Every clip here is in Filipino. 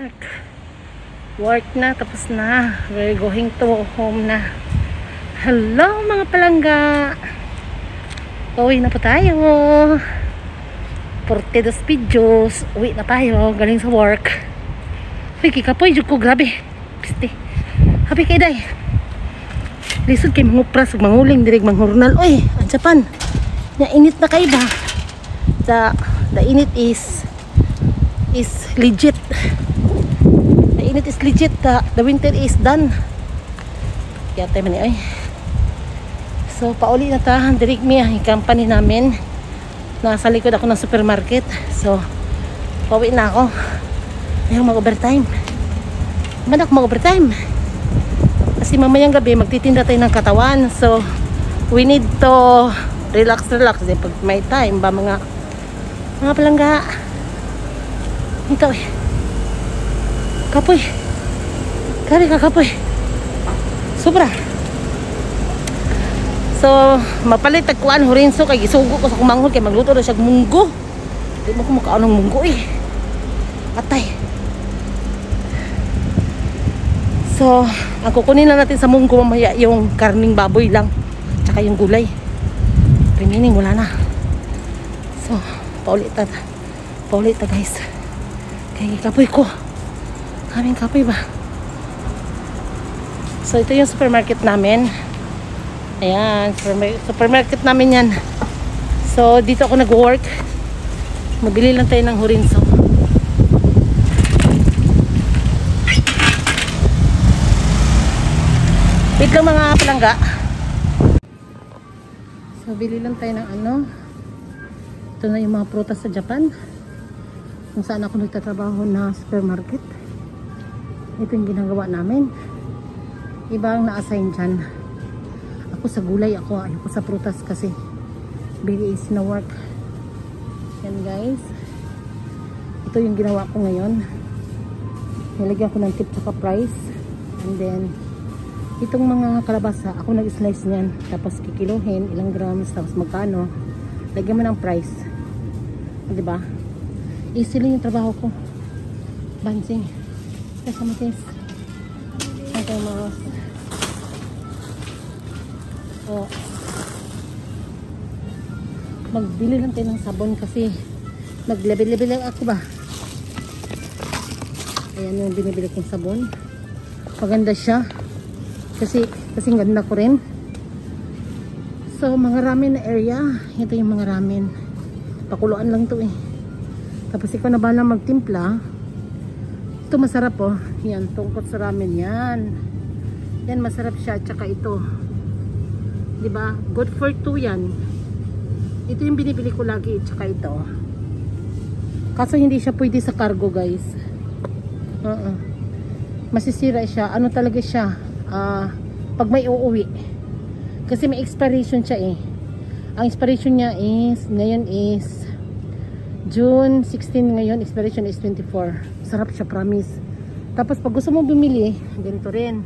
work. Work na, tapos na. We're going to home na. Hello mga palangga. Uwi na po tayo. Porte dos videos. Uwi na tayo. Galing sa work. Uy, kikapoy. Jug ko, grabe. Piste. Happy kay day. Lisod kay mangupras. Manguling dirig manghurnal. Uy, ang Japan. Init na kayo ba? The init is legit. The init is legit. The winter is done. Kaya tayo man ay. So pauli na ta. Dirig mi ang company namin. Nasa likod ako ng supermarket. So pauwi na ako. Ayaw mag-overtime. Manak mag-overtime. Kasi mamayang gabi magtitinda tayo ng katawan. So we need to relax. Kasi pag may time ba mga palangga. Ito eh. Kapoy. Kari ka kapoy. Sobra. So, mapalit tagkuan horinso kay gisugo ko sa kumanghod kay magluto na siya munggo. Di mo ko makaon ng munggo eh. Atay. So, ang kukunin lang natin sa munggo mamaya yung karning baboy lang. Tsaka yung gulay. Remaining wala na. So, paulit ta guys. Kaya kapoy ko. Kaming kapoy ba? So ito yung supermarket namin. Ayan, supermarket namin yan. So dito ako nag-work. Mabili lang tayo ng horinso. Wait lang mga palangga. So bili lang tayo ng ano. Ito na yung mga prutas sa Japan. Kung saan ako nagtatrabaho na supermarket. Ito yung ginagawa namin. Iba ang na-assign dyan. Ako sa gulay, ayoko sa prutas kasi very easy na work. Yan guys. Ito yung ginawa ko ngayon. Nilagyan ko ng tip saka price. And then, itong mga kalabasa, ako nag-slice niyan. Tapos kikiluhin, ilang grams, tapos magkano. Lagyan mo ng price. Diba? Easy lang yung trabaho ko. Bansing. Kasama tis. Okay, mga. Oh. Magbili lang tayo ng sabon kasi mag-level-level lang ako ba. Ayan yung binibili kong sabon. Maganda siya. Kasi ganda ko rin. So, mga ramen na area. Ito yung mga ramen. Pakuluan lang to eh. Tapos ikaw na bahala magtimpla. Ito masarap oh. Yan, tungkot sa ramen yan. Yan, masarap siya. Tsaka ito. Diba? Good for 2 yan. Ito yung binibili ko lagi. Tsaka ito. Kaso hindi siya pwede sa cargo guys. Masisira siya. Ano talaga siya? Pag may uuwi. Kasi may expiration siya eh. Ang expiration niya is, ngayon is June 16 ngayon, expiration is 24. Sarap siya, promise. Tapos pag gusto mo bumili, ganito rin.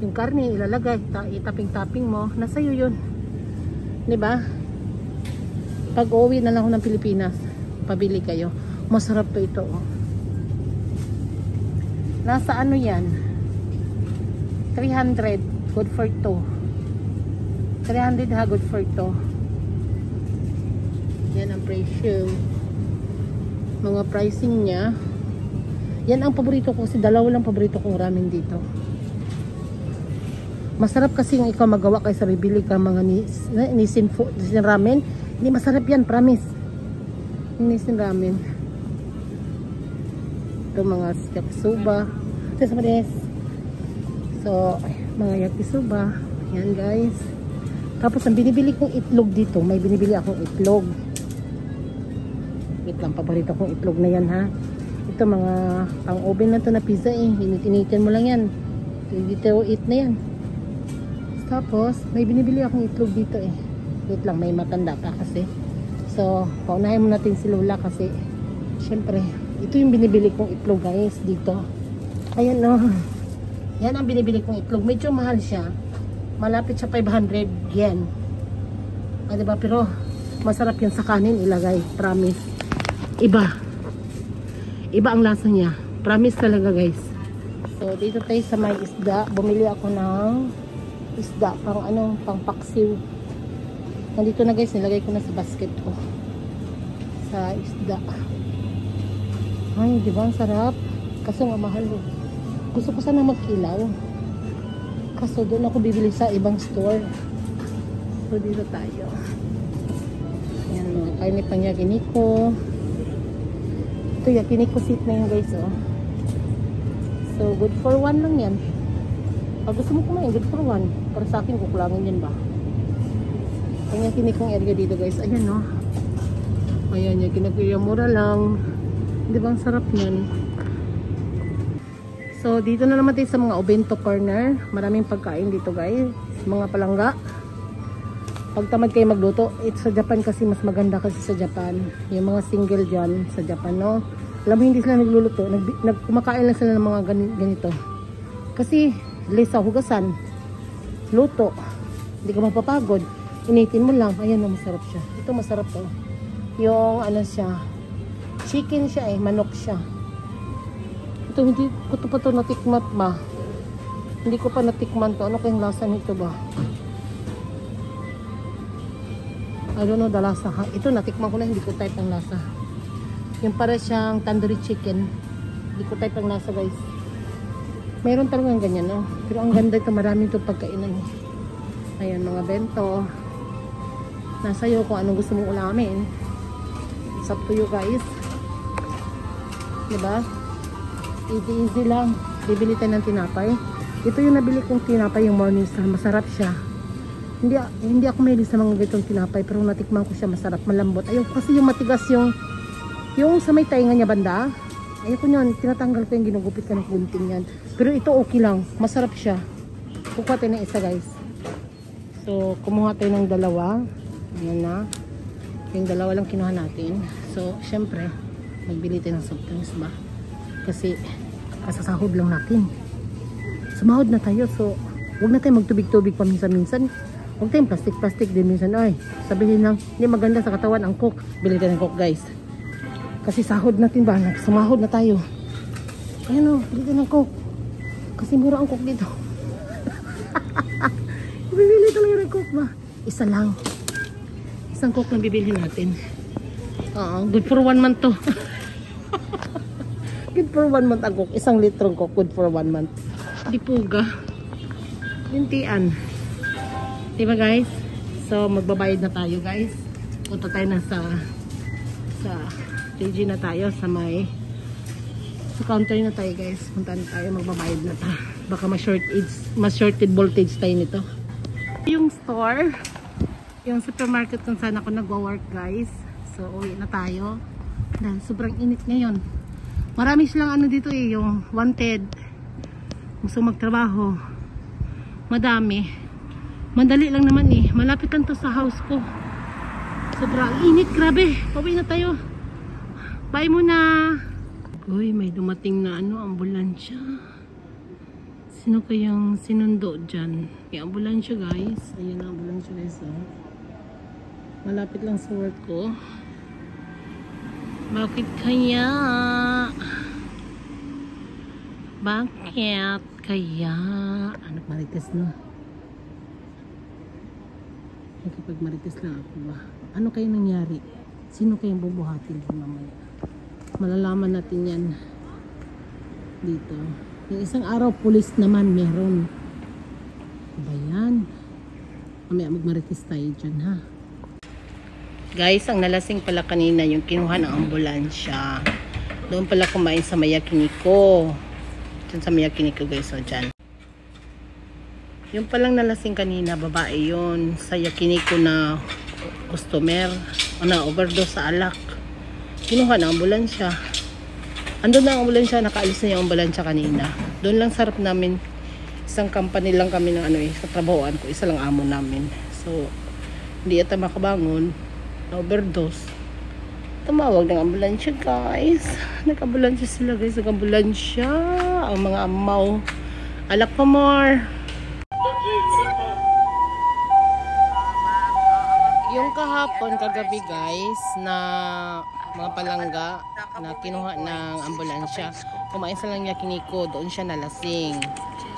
Yung karne ilalagay, itaping-taping mo, nasa iyo yun. 'Di ba? Pag uwi na lang ako ng Pilipinas, pabili kayo. Masarap to ito, oh. Nasa ano 'yan? 300, good for 2. 300 ha, good for 2. Yan ang presyo. Mga pricing niya. Yan ang paborito ko kasi dalawa lang paborito kong ramen dito. Masarap kasi yung ikaw magawa kaysa bibili ka mga Nissin ramen. Hindi masarap yan, promise. Nissin ramen. Ito mga yakisoba. So, mga yakisoba. Yan guys. Tapos ang binibili kong itlog dito, may binibili akong itlog. Wait lang, paborito kong itlog na yan ha. Ito mga pang-oven na to na pizza eh. Init-initin mo lang yan. Ready to eat na yan. Tapos, may binibili akong itlog dito eh. Wait lang, may matanda pa kasi. So, paunahin mo natin si Lola kasi syempre, ito yung binibili kong itlog guys dito. Ayan o. Yan ang binibili kong itlog. Medyo mahal siya. Malapit siya 500 yen. Diba? Pero, masarap yan sa kanin ilagay. Promise. Iba ang lasa niya. Promise talaga guys. So dito tayo sa may isda. Bumili ako ng isda pang pang paksiw. Nandito na guys, nilagay ko na sa basket ko. Sa isda. Ay, di ba ang sarap? Kaso nga mahal eh. Gusto ko sana magkilaw. Kaso doon ako bibili sa ibang store. So dito tayo. Yan mga karne pang yakiniko. Ito yakiniko seat na yun guys oh. So good for one lang yan. Pag gusto mo kumain, good for one. Para sa akin, kukulangin yan ba? Ang yakinikong area dito guys. Ayan no. Ayan yakiniko, mura lang. Di ba ang sarap yan? So dito na naman tayo sa mga Obento corner. Maraming pagkain dito guys. Mga palangga. Pag tamad kayo magluto, sa Japan kasi mas maganda kasi sa Japan. Yung mga single dyan sa Japan, no? Alam mo, hindi sila nagluluto. Kumakain lang sila ng mga ganito. Kasi, lesa hugasan. Luto. Hindi ka mapapagod. Initin mo lang. Ayan, no, masarap siya. Ito masarap to. Yung, siya. Chicken siya manok siya. Ito, hindi ko pa to natikmat ba? Hindi ko pa natikman to. Ano kayong lasa nito ba? I don't know the lasa ha. Ito natikman ko na, hindi ko type ang lasa. Yung para siyang tandoori chicken. Hindi ko type ang lasa guys. Mayroon talagang ganyan no. Pero ang ganda ito, marami ito pagkainan. Ayan mga bento. Nasa iyo kung anong gusto mong ulamin. It's up to you guys. Diba? Easy lang. Bibili tayo ng tinapay. Ito yung nabili kong tinapay, yung morning star. Masarap siya. Hindi ako mahilig sa mga ganitong tinapay, pero natikman ko siya, masarap, malambot. Ayoko kasi yung matigas yung sa may tainga niya banda. Ayoko niyan, tinatanggal ko yung ginugupit ka ng kunting yan. Pero ito okay lang, masarap siya. Kukuha tayo ng isa guys. So kumuha tayo ng dalawa. Ayan na. Yung dalawa lang kinuha natin. So syempre magbili tayo ng soft drinks ba? Kasi kasasahod lang natin. Sumahod na tayo, so huwag na tayo magtubig-tubig paminsan-minsan. Huwag tayong plastic din minsan. Ay, sabihin lang, hindi maganda sa katawan ang coke. Bili tayo ng coke guys. Kasi sahod natin ba? Sumahod na tayo. Ayan o, bili tayo ng coke. Kasi mura ang coke dito. Bibili talaga ng coke ba? Isa lang. Isang coke lang bibili natin. Good for 1 month to. Good for 1 month ang coke. 1 litrong coke, good for 1 month. Di puga. Lintian. Diba guys? So magbabayad na tayo guys. Punta tayo na sa TG na tayo sa counter na tayo guys. Punta na tayo, magbabayad na tayo. Baka ma-shorted voltage tayo nito. Yung store, yung supermarket kung saan ako nagwo-work guys. So uwi na tayo. Dahil sobrang init ngayon. Marami silang dito yung wanted. Gusto magtrabaho. Madami. Madali lang naman malapit lang to sa house ko. Sobrang init, grabe. Pauwi na tayo. Bye muna. Uy, may dumating na ambulansya. Sino kayang sinundo dyan? Yung ambulansya guys. Ayan ang ambulansya guys malapit lang sa work ko. Bakit kaya? Bakit kaya? Anak marites no? Kapag marites lang ako ba? Ano kayo nangyari? Sino kayong bubuhatin ko mamaya? Malalaman natin yan dito. Yung isang araw, pulis naman meron. Ba yan? Mamaya magmarites tayo dyan ha. Guys, ang nalasing pala kanina yung kinuha ng ambulansya. Doon pala kumain sa Mayakiniko. Dyan sa Mayakiniko guys, so dyan. Yung palang nalasing kanina, babae yun. Sa Yakiniko na customer. Overdose sa alak. Kinuha ng ambulansya. Andun na ang ambulansya, nakaalis na yung ambulansya kanina. Doon lang sarap namin. Isang company lang kami ng sa trabahoan ko. Isa lang amo namin. So, hindi yata makabangon. Overdose. Tumawag ng ambulansya guys. Nag-ambulansya sila guys. Nag-ambulansya. Ang mga amaw. Alak pa more. Yung kahapon, kagabi guys, na mga palangga na kinuha ng ambulansya. Kumain sa lang Yakiniko. Doon siya nalasing.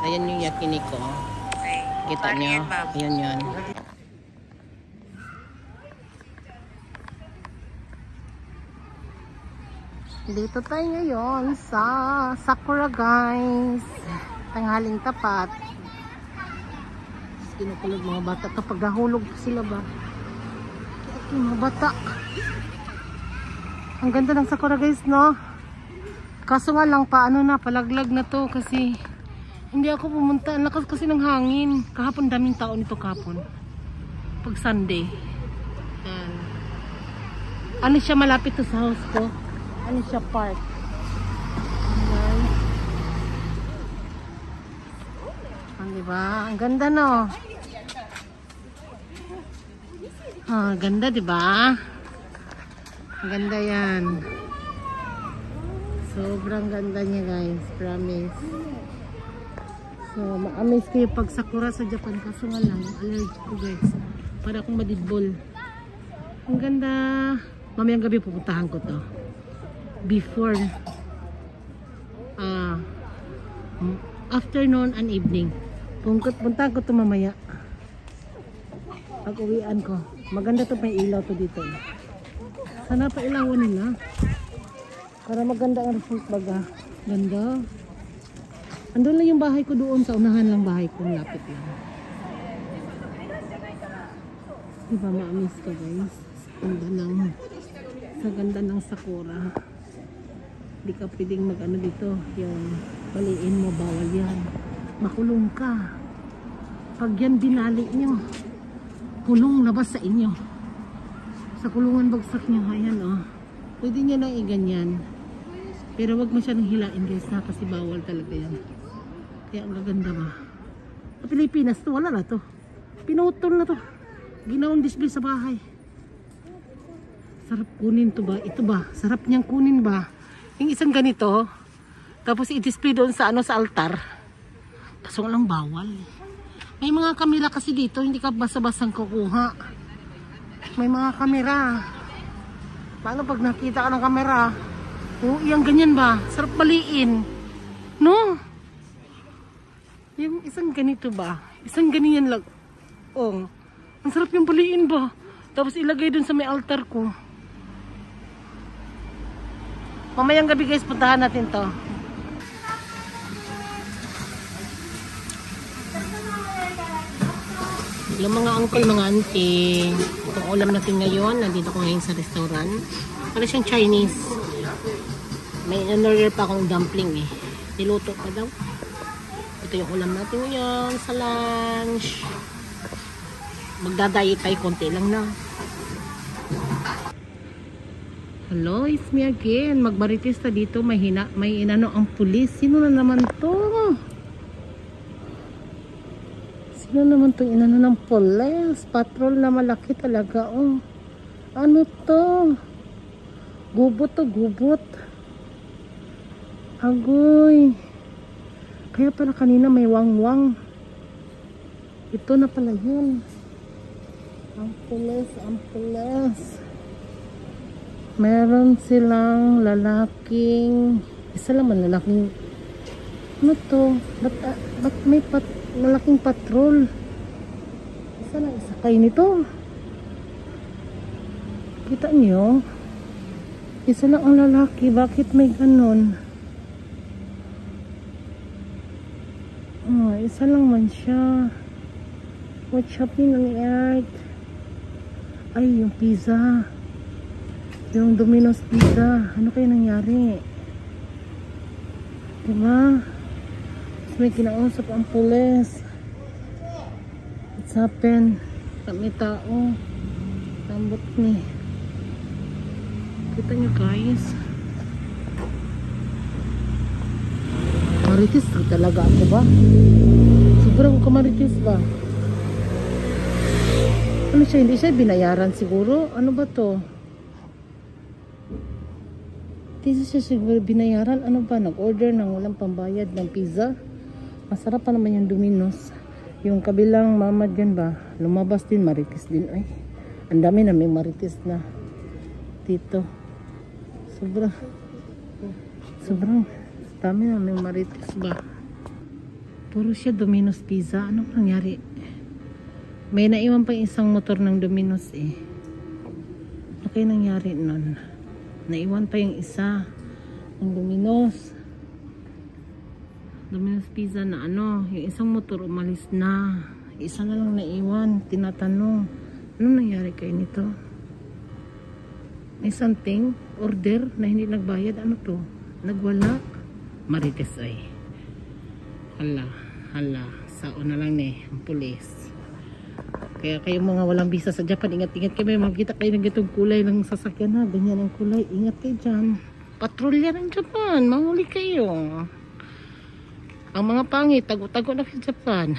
Ayan yung Yakiniko. Kita niyo? Ayan yan. Dito tayo ngayon sa Sakura guys. Tanghaling tapat. Kinukulog mga bata. Kapag nahulog sila ba? Yung mga bata. Ang ganda ng Sakura guys, no? Kaso nga lang paano na, palaglag na to kasi hindi ako pumunta. Ang lakas kasi ng hangin. Kahapon daming tao nito kahapon. Pag Sunday. Yan. Ano siya, malapit to sa house ko? Ano siya, park? Ayan. Diba? Ang ganda, no? Ah, ganda, diba? Ang ganda yan. Sobrang ganda niya, guys. Promise. So, ma-amaze kayo pag Sakura sa Japan. Kaso nga lang, allergic ko, guys. Para akong madidbol. Ang ganda. Mamayang gabi pupuntahan ko to. Before afternoon and evening. Punta ko ito mamaya. Pag uwian ko. Maganda to, may ilaw to dito. Sana pa ilawan nila. Para maganda ang result baga. Ganda. Andun lang yung bahay ko doon. Sa unahan lang bahay ko. Lapit lang. Diba ma-amaze ka guys? Sa ganda ng Sakura. Hindi ka pwedeng mag-ano dito. Yung baliin mo, bawal yan. Makulong ka. Pag yan binali nyo, kulong labas sa inyo. Sa kulungan bagsak nyo. Ayan o. Pwede nyo lang iganyan. Pero wag masyadong hilain guys na kasi bawal talaga yan. Kaya ang gaganda ba. Sa Pilipinas to, wala na to. Pinutol na to. Ginawang display sa bahay. Sarap kunin to ba? Ito ba? Sarap niyang kunin ba? Yung isang ganito, tapos i-display doon sa sa altar. Kaso lang bawal. May mga kamera kasi dito, hindi ka basta-bastang kukuha. May mga kamera. Paano pag nakita ka ng kamera? Oh, yung ganyan ba? Sarap baliin. No? Yung isang ganito ba? Isang ganyan lang. Oh, ang sarap yung baliin ba? Tapos ilagay doon sa may altar ko. Mamayang gabi guys, puntahan natin to. Yung mga uncle, mga auntie, itong ulam natin ngayon, nandito ko ngayon sa restaurant. Para siyang Chinese. May in-order pa akong dumpling eh. Niluto pa daw. Ito yung ulam natin ngayon sa lunch. Magdadayet tayo, konti lang na. Hello, it's me again. Magmarites ta dito. May inano ang pulis. Sino na naman to? Sino naman to inano ng pulis? Patrol na malaki talaga. Oh. Ano to? Gubot to, gubot. Agoy. Kaya pala kanina may wangwang. Ito na pala yun. Ang pulis, ang pulis. Meron silang lalaking, isa lang man lalaking, ano to? Ba't may lalaking patrol? Isa lang isakay nito. Kita niyo? Isa lang ang lalaki. Bakit may ganon? Oh, isa lang man siya. What's happening on the earth? Ay, yung pizza. Yung Domino's Pizza. Ano kaya nangyari? Diba? May kinausap ang pulis. What's happened? May tao. Tambot ni. Kita nyo guys. Marites talaga ako ba? Sobrang kamarites ba? Ano siya? Hindi siya binayaran siguro? Ano ba to? Hindi siya siguro binayaran. Ano ba? Nag-order ng walang pambayad ng pizza. Masarap pa naman yung Domino's. Yung kabilang mama dyan ba? Lumabas din. Marites din. Ay, ang dami na may marites na dito. Sobrang Dami na may Marites ba? Puro siya Domino's Pizza. Ano nangyari? May naiwan pa yung isang motor ng Domino's eh. Ano kaya nangyari nun? Naiwan pa yung isa ng Domino's. Domino's Pizza na ano. Yung isang motor umalis na. Isa na lang naiwan. Tinatanong. Ano nangyari kayo nito? May something? Order na hindi nagbayad? Ano to? Nagwala? Marites ay. Hala. Sao na lang ang pulis. Kaya kayo mga walang visa sa Japan, ingat-ingat kayo. May makita kayo ng itong kulay ng sasakyan na. Ganyan ang kulay. Ingat kayo dyan. Patrolya ng Japan. Mahuli kayo. Ang mga pangit, tago-tago na sa Japan.